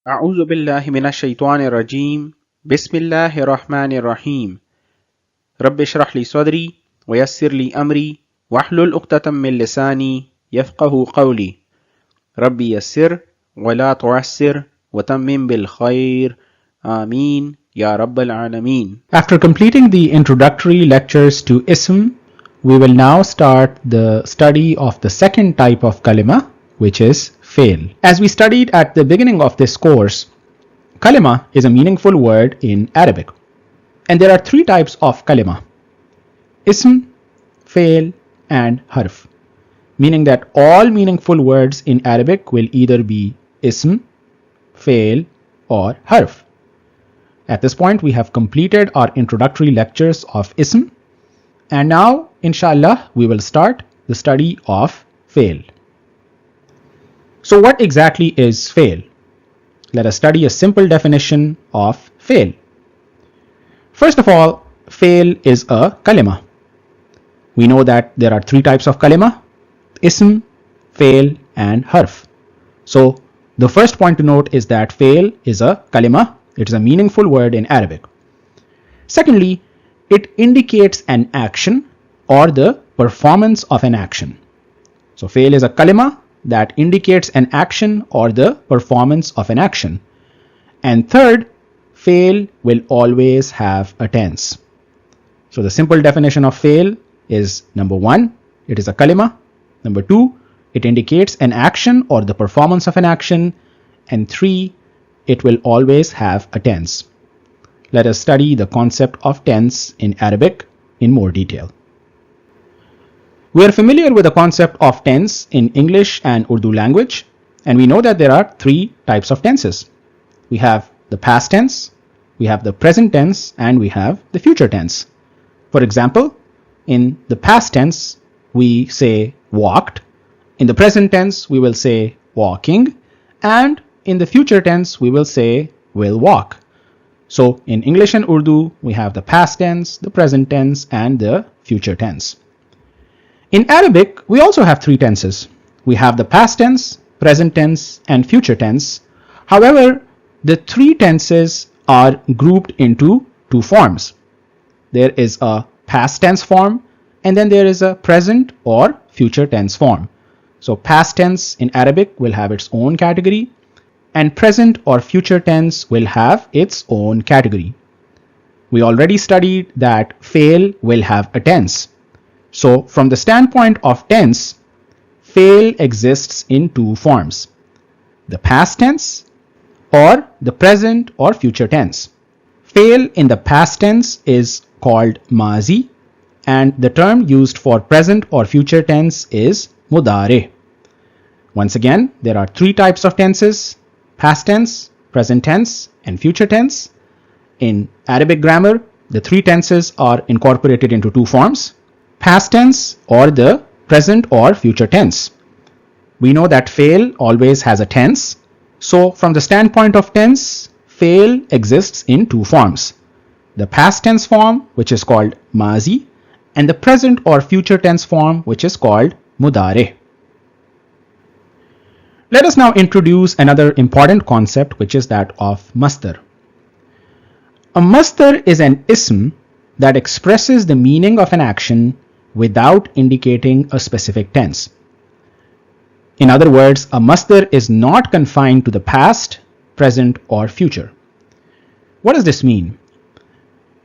أعوذ بالله من الشيطان الرجيم بسم الله الرحمن الرحيم رب اشرح لي صدري ويسر لي أمري واحلل عقدة من لساني يفقه قولي ربي يسر ولا تعسر وتمم بالخير آمين يا رب العالمين. After completing the introductory lectures to ism, we will now start the study of the second type of kalima, which is fayl. As we studied at the beginning of this course, kalima is a meaningful word in Arabic. And there are three types of kalima: ism, fayl, and harf. Meaning that all meaningful words in Arabic will either be ism, fayl, or harf. At this point, we have completed our introductory lectures of ism, and now, inshallah, we will start the study of fayl. So what exactly is fayl? Let us study a simple definition of fayl. First of all, fayl is a kalima. We know that there are three types of kalima: ism, fayl, and harf. So the first point to note is that fayl is a kalima. It is a meaningful word in Arabic. Secondly, it indicates an action or the performance of an action. So fayl is a kalima that indicates an action or the performance of an action. And third, fayl will always have a tense. So the simple definition of fayl is: number one, it is a kalima; number two, it indicates an action or the performance of an action; and three, it will always have a tense. Let us study the concept of tense in Arabic in more detail. We are familiar with the concept of tense in English and Urdu language, and we know that there are three types of tenses. We have the past tense, we have the present tense, and we have the future tense. For example, in the past tense, we say walked. In the present tense, we will say walking. And in the future tense, we will say will walk. So in English and Urdu, we have the past tense, the present tense, and the future tense. In Arabic, we also have three tenses. We have the past tense, present tense, and future tense. However, the three tenses are grouped into two forms. There is a past tense form, and then there is a present or future tense form. So past tense in Arabic will have its own category, and present or future tense will have its own category. We already studied that fayl will have a tense. So from the standpoint of tense, fayl exists in two forms: the past tense or the present or future tense. Fayl in the past tense is called mazi, and the term used for present or future tense is mudare. Once again, there are three types of tenses: past tense, present tense, and future tense. In Arabic grammar, the three tenses are incorporated into two forms: past tense or the present or future tense. We know that fayl always has a tense. So from the standpoint of tense, fayl exists in two forms: the past tense form, which is called mazi, and the present or future tense form, which is called mudare. Let us now introduce another important concept, which is that of masdar. A masdar is an ism that expresses the meaning of an action without indicating a specific tense. In other words, a masdar is not confined to the past, present, or future. What does this mean?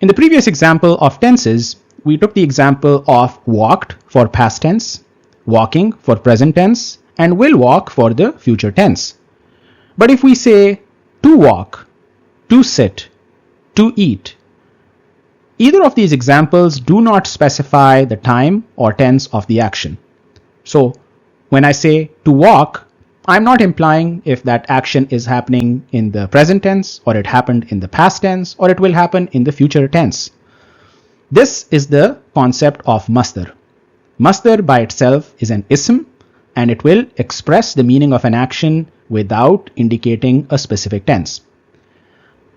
In the previous example of tenses, we took the example of walked for past tense, walking for present tense, and will walk for the future tense. But if we say to walk, to sit, to eat, either of these examples do not specify the time or tense of the action. So when I say to walk, I'm not implying if that action is happening in the present tense, or it happened in the past tense, or it will happen in the future tense. This is the concept of masdar. Masdar by itself is an ism, and it will express the meaning of an action without indicating a specific tense.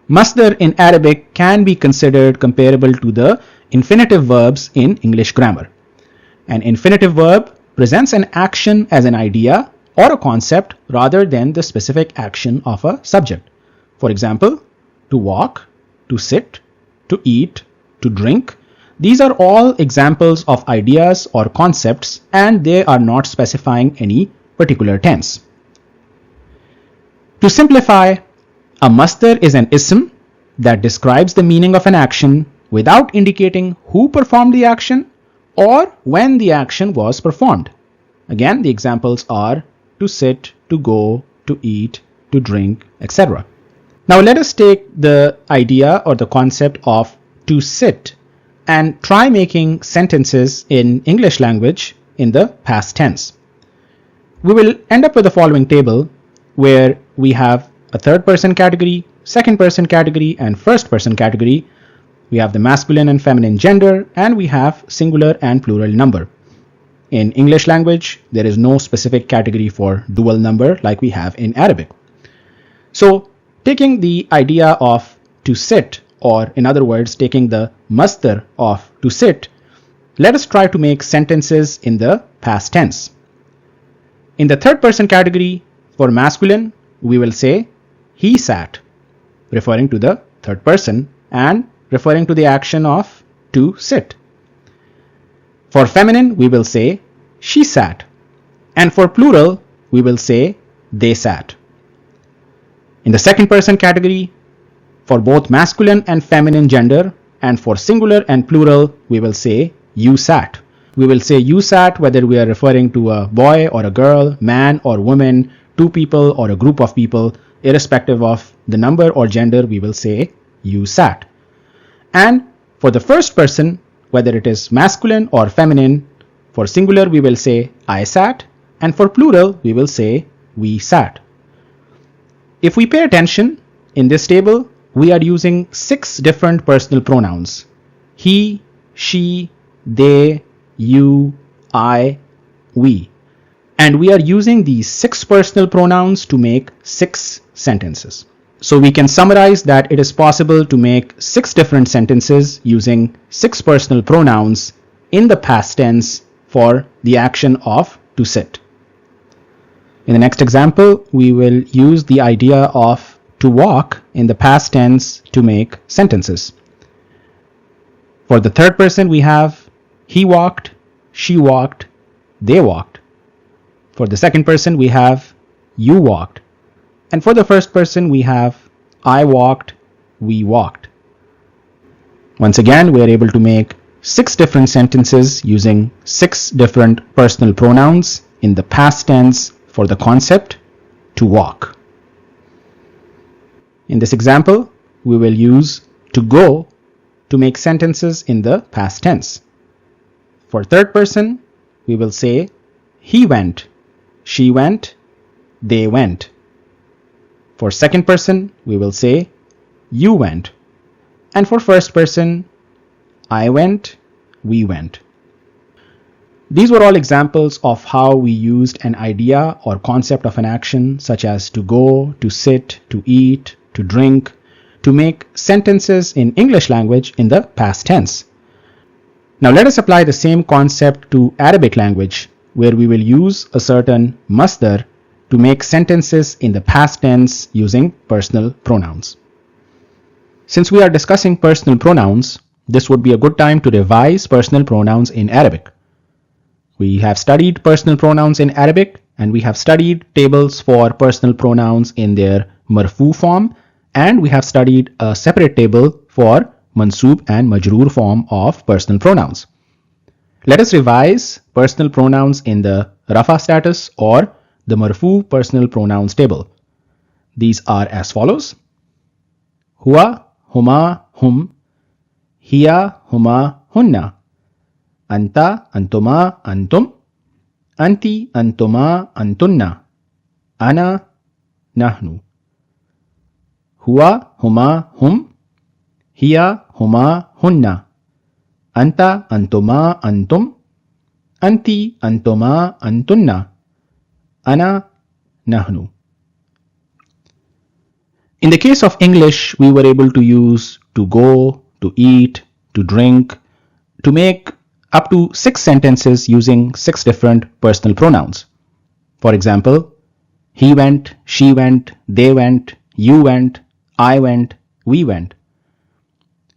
Masdar in Arabic can be considered comparable to the infinitive verbs in English grammar. An infinitive verb presents an action as an idea or a concept rather than the specific action of a subject. For example, to walk, to sit, to eat, to drink. These are all examples of ideas or concepts, and they are not specifying any particular tense. To simplify, a masdar is an ism that describes the meaning of an action without indicating who performed the action or when the action was performed. Again, the examples are to sit, to go, to eat, to drink, etc. Now let us take the idea or the concept of to sit and try making sentences in English language in the past tense. We will end up with the following table where we have a third person category, second person category, and first person category. We have the masculine and feminine gender, and we have singular and plural number. In English language, there is no specific category for dual number like we have in Arabic. So, taking the idea of to sit, or in other words, taking the masdar of to sit, let us try to make sentences in the past tense. In the third person category, for masculine, we will say he sat, referring to the third person and referring to the action of to sit. For feminine, we will say she sat, and for plural, we will say they sat. In the second person category, for both masculine and feminine gender, and for singular and plural, we will say you sat. We will say you sat whether we are referring to a boy or a girl, man or woman, two people or a group of people, irrespective of the number or gender, we will say you sat. And for the first person, whether it is masculine or feminine, for singular we will say I sat, and for plural we will say we sat. If we pay attention, in this table we are using 6 different personal pronouns: he, she, they, you, I, we. And we are using these 6 personal pronouns to make 6 sentences. So we can summarize that it is possible to make 6 different sentences using 6 personal pronouns in the past tense for the action of to sit. In the next example, we will use the idea of to walk in the past tense to make sentences. For the third person, we have he walked, she walked, they walked. For the second person, we have you walked. And for the first person, we have I walked, we walked. Once again, we are able to make 6 different sentences using 6 different personal pronouns in the past tense for the concept to walk. In this example, we will use to go to make sentences in the past tense. For third person, we will say he went, she went, they went. For second person, we will say you went. And for first person, I went, we went. These were all examples of how we used an idea or concept of an action such as to go, to sit, to eat, to drink, to make sentences in English language in the past tense. Now let us apply the same concept to Arabic language, where we will use a certain masdar to make sentences in the past tense using personal pronouns. Since we are discussing personal pronouns, this would be a good time to revise personal pronouns in Arabic. We have studied personal pronouns in Arabic, and we have studied tables for personal pronouns in their marfu form, and we have studied a separate table for mansub and majroor form of personal pronouns. Let us revise personal pronouns in the rafa status or the marfu personal pronouns table. These are as follows: huwa, huma, hum, hiya, huma, hunna, anta, antuma, antum, anti, antuma, antunna, ana, nahnu. Huwa, huma, hum, hiya, huma, hunna, anta, antuma, antum, anti, antuma, antunna, ana, nahnu. In the case of English, we were able to use to go, to eat, to drink, to make up to 6 sentences using 6 different personal pronouns. For example, he went, she went, they went, you went, I went, we went.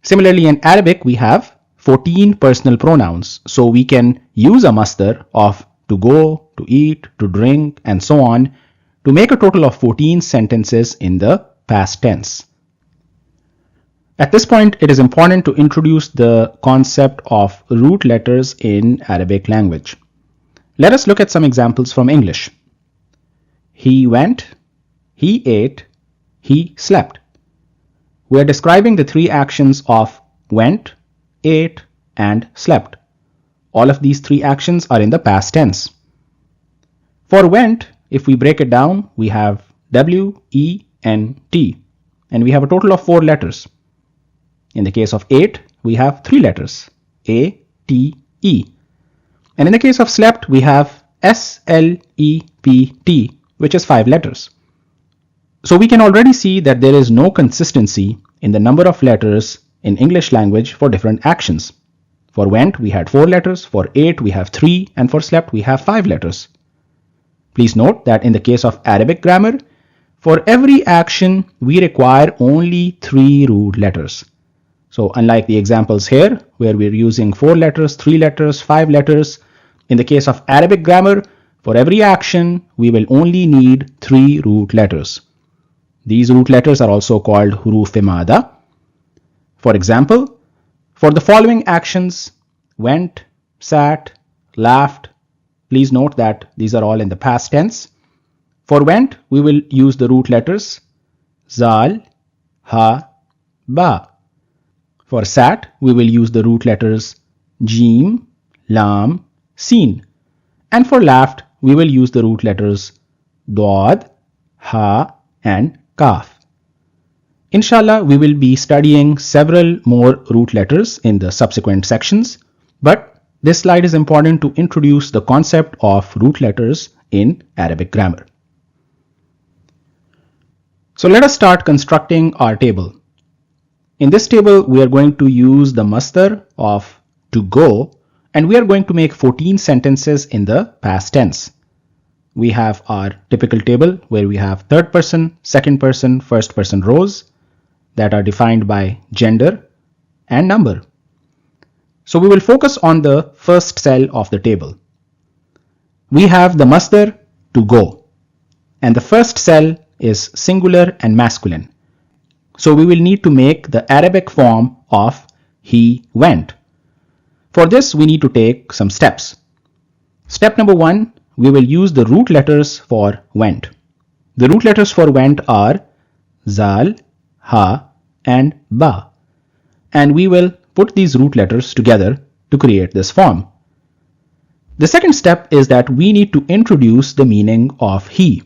Similarly, in Arabic, we have 14 personal pronouns, so we can use a masdar of to go, to eat, to drink, and so on to make a total of 14 sentences in the past tense. At this point, it is important to introduce the concept of root letters in Arabic language. Let us look at some examples from English. He went, he ate, he slept. We are describing the three actions of went, ate, and slept. All of these three actions are in the past tense. For went, if we break it down, we have W, E, and T, and we have a total of 4 letters. In the case of ate, we have 3 letters, A, T, E. And in the case of slept, we have S, L, E, P, T, which is 5 letters. So we can already see that there is no consistency in the number of letters in English language for different actions. For went, we had 4 letters, for ate, we have 3, and for slept, we have 5 letters. Please note that in the case of Arabic grammar, for every action, we require only 3 root letters. So unlike the examples here, where we're using 4 letters, 3 letters, 5 letters, in the case of Arabic grammar, for every action, we will only need 3 root letters. These root letters are also called huruf mada. For example, for the following actions, went, sat, laughed, please note that these are all in the past tense. For went, we will use the root letters zal, ha, ba. For sat, we will use the root letters jim, lam, sin. And for laughed, we will use the root letters dad, ha, and kaf. Inshallah, we will be studying several more root letters in the subsequent sections, but this slide is important to introduce the concept of root letters in Arabic grammar. So let us start constructing our table. In this table, we are going to use the masdar of to go, and we are going to make 14 sentences in the past tense. We have our typical table where we have third person, second person, first person rows that are defined by gender and number. So we will focus on the first cell of the table. We have the masdar to go, and the first cell is singular and masculine. So we will need to make the Arabic form of he went. For this, we need to take some steps. Step number 1, we will use the root letters for went. The root letters for went are zal, ha, and ba. And we will put these root letters together to create this form. The second step is that we need to introduce the meaning of he.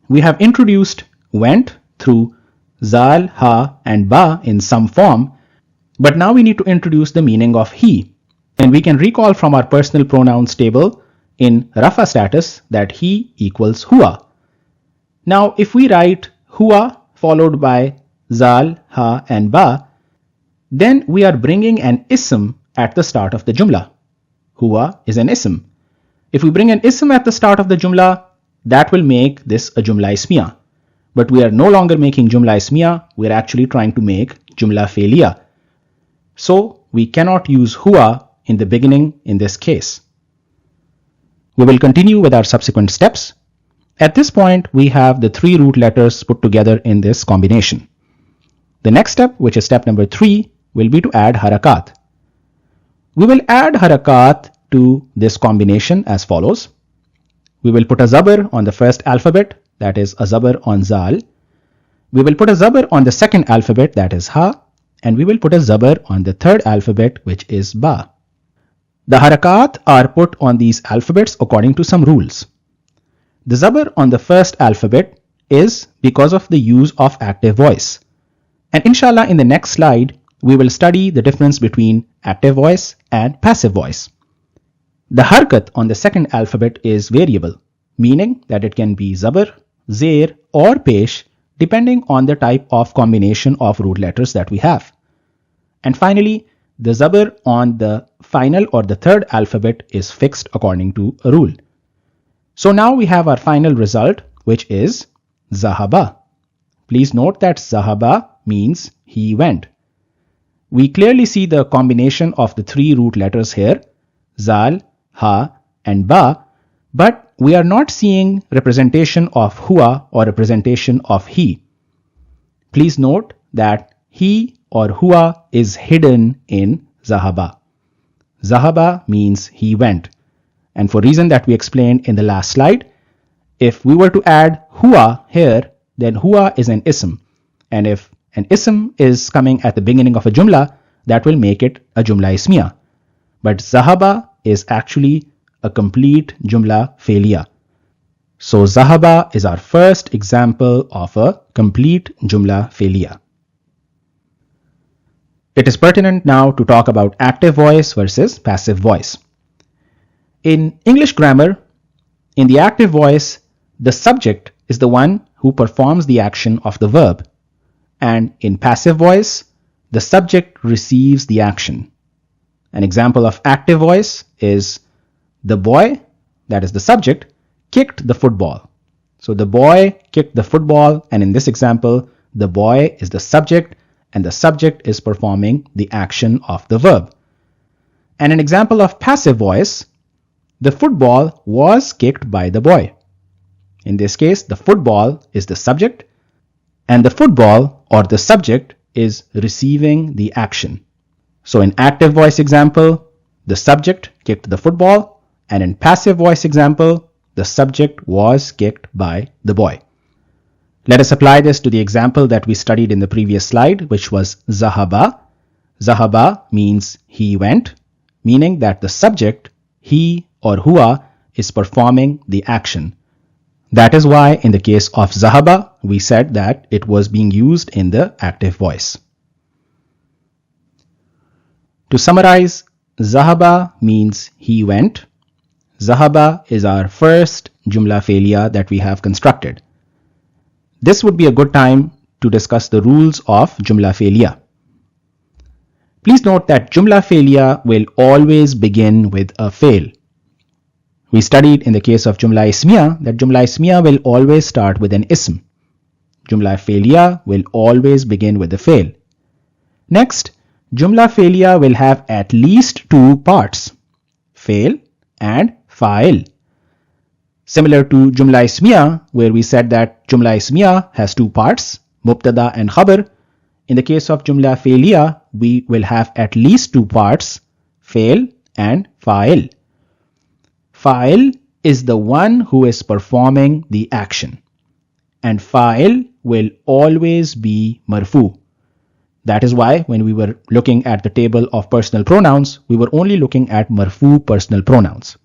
We have introduced went through zal, ha, and ba in some form, but now we need to introduce the meaning of he. And we can recall from our personal pronouns table in Rafa status that he equals huwa. Now if we write huwa followed by zal, ha, and ba, then we are bringing an ism at the start of the jumla. Huwa is an ism. If we bring an ism at the start of the jumla, that will make this a jumla ismiya. But we are no longer making jumla ismiya, we are actually trying to make jumla failiyah. So we cannot use huwa in the beginning in this case. We will continue with our subsequent steps. At this point, we have the 3 root letters put together in this combination. The next step, which is step number 3, will be to add harakat. We will add harakat to this combination as follows. We will put a zabar on the first alphabet, that is a zabar on zal. We will put a zabar on the second alphabet, that is ha, and we will put a zabar on the third alphabet, which is ba. The harakat are put on these alphabets according to some rules. The zabar on the first alphabet is because of the use of active voice. And inshallah, in the next slide, we will study the difference between active voice and passive voice. The harakat on the second alphabet is variable, meaning that it can be zabar, zair, or pesh depending on the type of combination of root letters that we have. And finally, the zabar on the final or the third alphabet is fixed according to a rule. So now we have our final result, which is Zahaba. Please note that Zahaba means he went. We clearly see the combination of the three root letters here, Zal, Ha and Ba, but we are not seeing representation of Hua or representation of he. Please note that he or Hua is hidden in Zahaba. Zahaba means he went. And for reason that we explained in the last slide, if we were to add Hua here, then Hua is an ism. And if an ism is coming at the beginning of a jumla, that will make it a jumla ismiya. But Zahaba is actually a complete jumla failiyah. So Zahaba is our first example of a complete jumla failiyah. It is pertinent now to talk about active voice versus passive voice. In English grammar, in the active voice, the subject is the one who performs the action of the verb. And in passive voice, the subject receives the action. An example of active voice is the boy, that is the subject, kicked the football. So the boy kicked the football, and in this example, the boy is the subject and the subject is performing the action of the verb. And an example of passive voice, the football was kicked by the boy. In this case, the football is the subject and the football or the subject is receiving the action. So in active voice example, the subject kicked the football, and in passive voice example, the subject was kicked by the boy. Let us apply this to the example that we studied in the previous slide, which was Zahaba. Zahaba means he went, meaning that the subject, he or Hua, is performing the action. That is why in the case of Zahaba, we said that it was being used in the active voice. To summarize, Zahaba means he went. Zahaba is our first jumla failiyah that we have constructed. This would be a good time to discuss the rules of jumla failiyah. Please note that jumla failiyah will always begin with a fail. We studied in the case of jumla ismiya that jumla ismiya will always start with an ism. Jumla failiyah will always begin with a fail. Next, jumla failiyah will have at least two parts, fail and fayl. Similar to jumla ismiya, where we said that jumla ismiya has two parts, mubtada and khabar. In the case of jumla failiyah, we will have at least two parts, fail and fayl. Fayl is the one who is performing the action, and fayl will always be marfu. That is why when we were looking at the table of personal pronouns, we were only looking at marfu personal pronouns.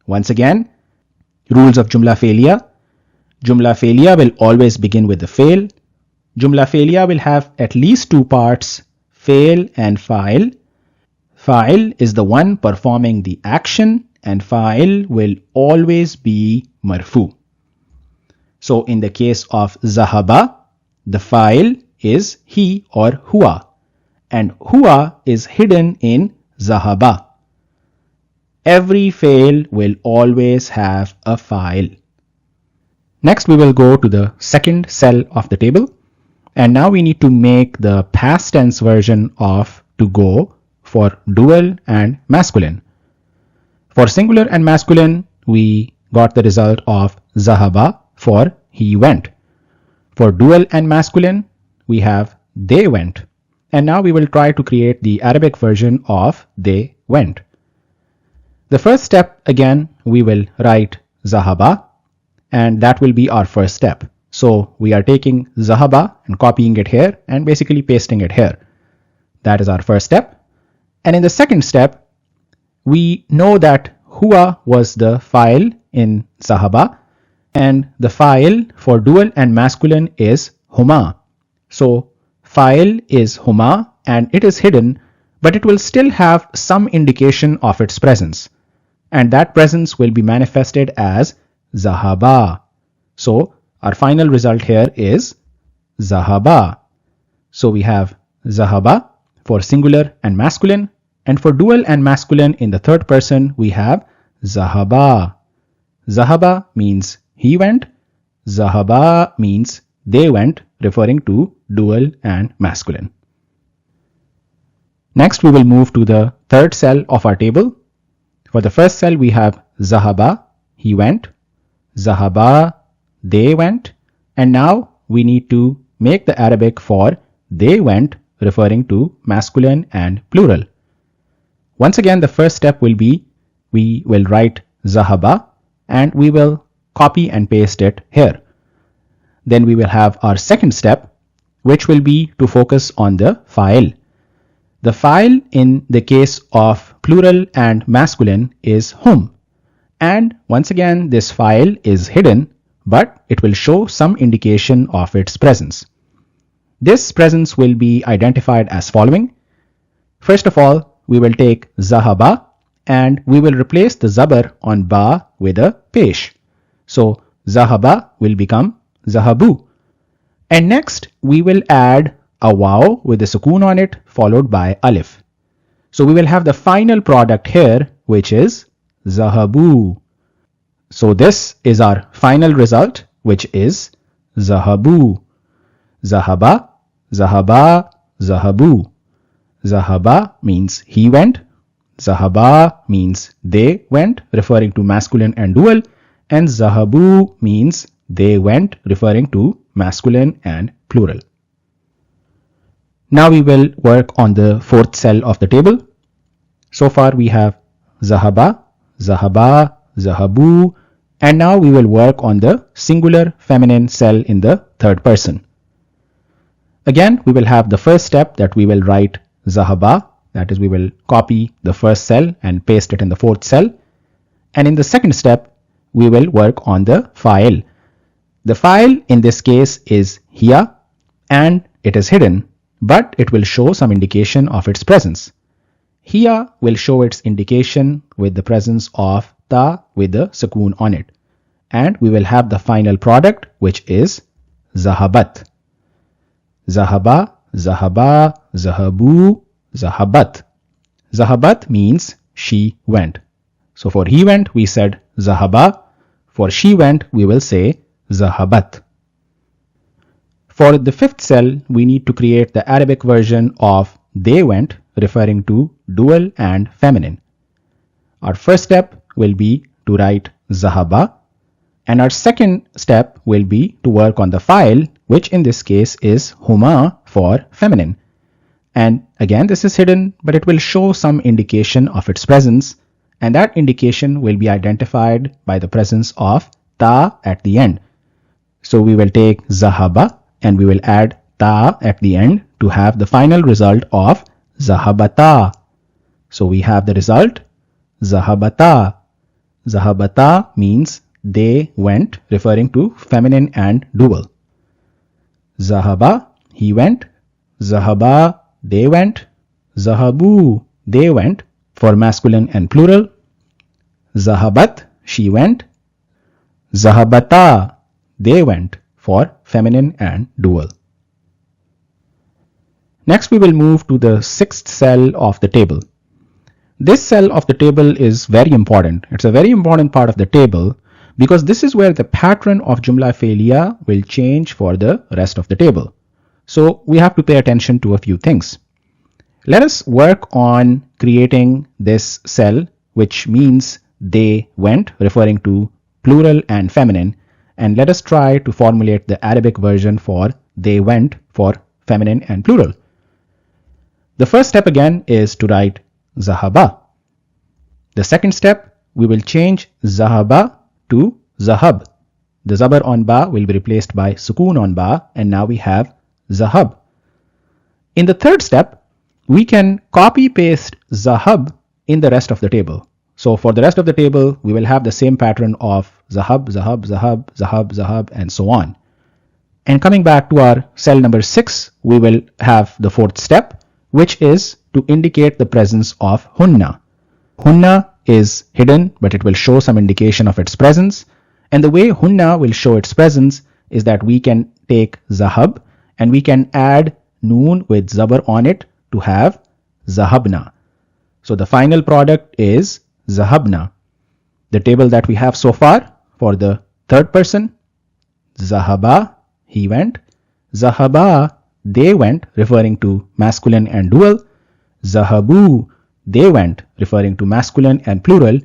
Once again, rules of jumla failiyah. Jumla failiyah will always begin with the fail. Jumla failiyah will have at least two parts, fail and fayl. Fayl is the one performing the action, and fayl will always be marfu. So in the case of Zahaba, the fayl is he or Hua, and Hua is hidden in Zahaba. Every fail will always have a fayl. Next we will go to the second cell of the table, and now we need to make the past tense version of to go for dual and masculine. For singular and masculine, we got the result of Zahaba for he went. For dual and masculine, we have they went. And now we will try to create the Arabic version of they went. The first step, again, we will write Zahaba, and that will be our first step. So we are taking Zahaba and copying it here and basically pasting it here. That is our first step. And in the second step, we know that Hua was the fayl in Zahaba, and the fayl for dual and masculine is Huma. So fayl is Huma and it is hidden, but it will still have some indication of its presence, and that presence will be manifested as Zahaba. So our final result here is Zahaba. So we have Zahaba for singular and masculine, and for dual and masculine in the third person we have Zahaba. Zahaba means he went. Zahaba means they went, referring to dual and masculine. Next, we will move to the third cell of our table. For the first cell, we have Zahaba, he went. Zahaba, they went. And now we need to make the Arabic for they went, referring to masculine and plural. Once again, the first step will be we will write Zahaba and we will copy and paste it here. Then we will have our second step, which will be to focus on the fayl. The fayl in the case of plural and masculine is hum. And once again, this fayl is hidden, but it will show some indication of its presence. This presence will be identified as following. First of all, we will take Zahaba and we will replace the zabar on ba with a pesh. So Zahaba will become Zahabu. And next we will add a waw with a sukoon on it followed by alif. So we will have the final product here, which is Zahabu. So this is our final result, which is Zahabu. Zahaba, Zahaba, Zahabu. Zahaba means he went. Zahaba means they went, referring to masculine and dual. And Zahabu means they went, referring to masculine and plural. Now we will work on the fourth cell of the table. So far we have Zahaba, Zahaba, Zahabu, and now we will work on the singular feminine cell in the third person. Again, we will have the first step that we will write Zahaba, that is we will copy the first cell and paste it in the fourth cell. And in the second step, we will work on the fayl. The fayl in this case is hiya and it is hidden, but it will show some indication of its presence. Hiya will show its indication with the presence of ta with the sukoon on it. And we will have the final product, which is Zahabat. Zahaba, Zahaba, Zahabu, Zahabat. Zahabat means she went. So for he went, we said Zahaba. For she went, we will say Zahabat. For the fifth cell, we need to create the Arabic version of they went, referring to dual and feminine. Our first step will be to write Zahaba, and our second step will be to work on the fayl, which in this case is huma for feminine. And again, this is hidden, but it will show some indication of its presence, and that indication will be identified by the presence of ta at the end. So we will take Zahaba and we will add ta at the end to have the final result of Zahabata. So we have the result Zahabata. Zahabata means they went, referring to feminine and dual. Zahaba, he went. Zahaba, they went. Zahabu, they went, for masculine and plural. Zahabat, she went. Zahabata, they went, for feminine and dual. Next we will move to the sixth cell of the table. This cell of the table is very important. It's a very important part of the table because this is where the pattern of jumla failiyah will change for the rest of the table. So we have to pay attention to a few things. Let us work on creating this cell, which means they went, referring to plural and feminine, and let us try to formulate the Arabic version for they went for feminine and plural. The first step again is to write Zahaba. The second step, we will change Zahaba to Zahab. The zabar on ba will be replaced by sukoon on ba, and now we have Zahab. In the third step, we can copy paste Zahab in the rest of the table. So for the rest of the table, we will have the same pattern of Zahab, Zahab, Zahab, Zahab, Zahab, and so on. And coming back to our cell number 6, we will have the fourth step, which is to indicate the presence of hunna. Hunna is hidden, but it will show some indication of its presence. And the way hunna will show its presence is that we can take Zahab and we can add noon with zabar on it to have Zahabna. So the final product is Zahabna. The table that we have so far, for the third person. Zahaba, he went. Zahaba, they went, referring to masculine and dual. Zahabu, they went, referring to masculine and plural.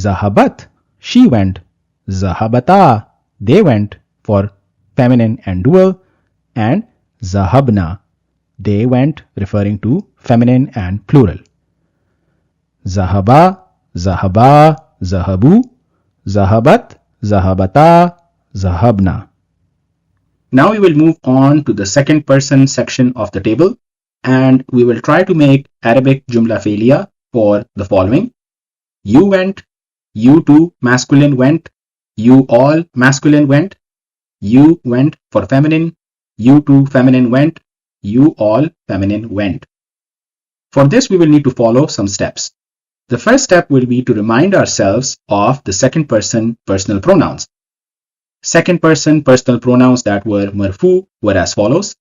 Zahabat, she went. Zahabata, they went, for feminine and dual. And Zahabna, they went, referring to feminine and plural. Zahaba, Zahaba, Zahabu, Zahabat, Zahabata, Zahabna. Now we will move on to the second person section of the table, and we will try to make Arabic jumla failiyah for the following. You went, you two masculine went, you all masculine went, you went for feminine, you two feminine went, you all feminine went. For this we will need to follow some steps. The first step will be to remind ourselves of the second person personal pronouns. Second person personal pronouns that were marfu were as follows: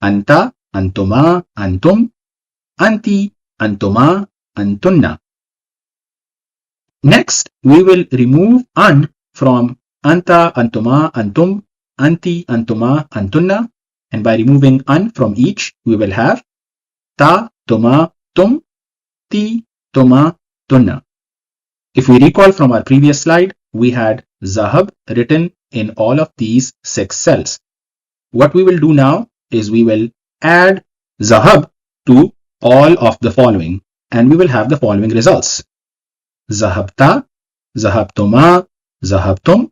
anta, antuma, antum, anti, antuma, antunna. Next, we will remove an from anta, antuma, antum, anti, antuma, antunna, and by removing an from each, we will have ta, tuma, tum, ti, tuma, tunna. If we recall from our previous slide, we had zahab written in all of these 6 cells. What we will do now is we will add zahab to all of the following, and we will have the following results: zahabta, zahabtuma, zahabtum,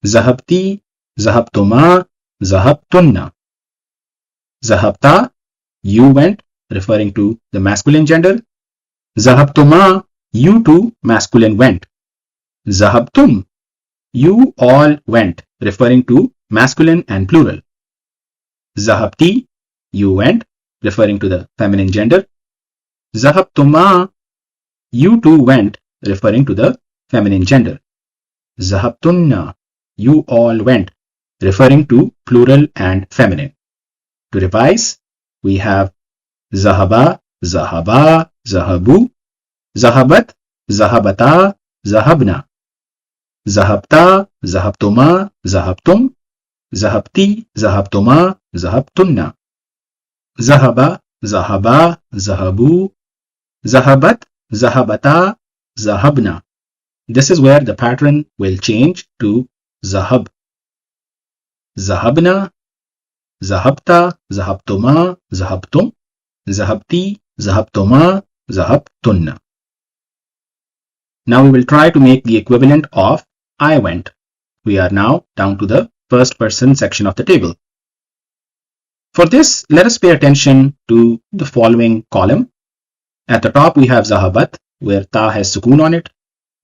zahabti, zahabtuma, zahabtunna. Zahabta, you went, referring to the masculine gender. Zahabtuma, you two masculine went. Zahabtum, you all went, referring to masculine and plural. Zahabti, you went, referring to the feminine gender. Zahabtuma, you two went, referring to the feminine gender. Zahabtunna, you all went, referring to plural and feminine. To revise, we have zahaba, zahaba, zahabu, zahabat, zahabata, zahabna, zahabta, zahabtuma, zahabtum, zahabti, zahabtuma, zahabtunna, zahaba, zahaba, zahabu, zahabat, zahabata, zahabna. This is where the pattern will change to zahab. Zahabna, zahabta, zahabtuma, zahabtum, zahabti, zahabtuma, zahabtunna. Now we will try to make the equivalent of I went. We are now down to the first person section of the table. For this, let us pay attention to the following column. At the top we have zahabat, where ta has sukoon on it.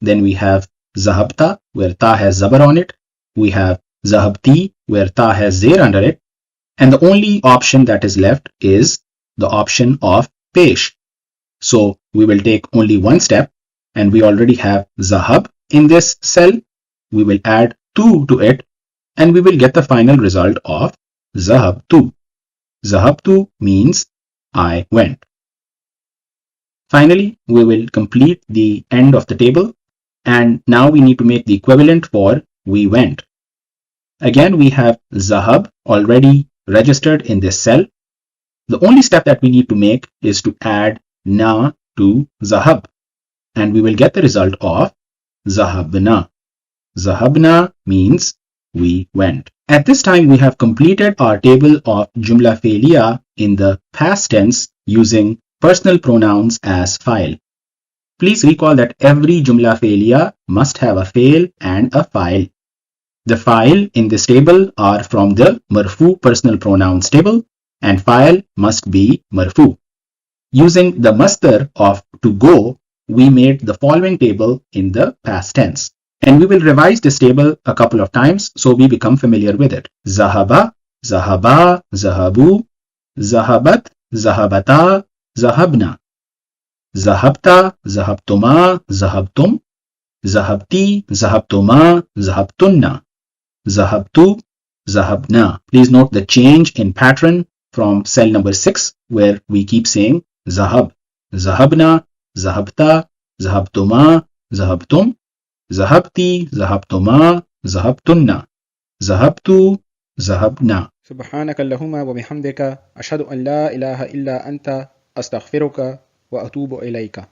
Then we have zahabta, where ta has zabar on it. We have zahabti, where ta has zair under it. And the only option that is left is the option of pesh. So we will take only one step, and we already have zahab in this cell. We will add 2 to it, and we will get the final result of zahabtu. Zahabtu means I went. Finally, we will complete the end of the table, and now we need to make the equivalent for we went. Again, we have zahab already registered in this cell. The only step that we need to make is to add na to zahab, and we will get the result of zahabna. Zahabna means we went. At this time, we have completed our table of jumla failiyah in the past tense using personal pronouns as fayl. Please recall that every jumla failiyah must have a fayl and a fayl. The fayl in this table are from the marfu personal pronouns table, and fayl must be marfu. Using the masdar of to go, we made the following table in the past tense. And we will revise this table a couple of times so we become familiar with it. Zahaba, zahaba, zahabu, zahabat, zahabata, zahabna, zahabta, zahabtuma, zahabtum, zahabti, zahabtuma, zahabtunna, zahabtu, zahabna. Please note the change in pattern from cell number 6, where we keep saying zahab, zahabna, zahabta, zahabtuma, zahabtum, ذهبتي ذهبتما ذهبتن ذهبت ذهبنا. سبحانك اللهم وبحمدك أشهد أن لا إله إلا أنت أستغفرك وأتوب إليك.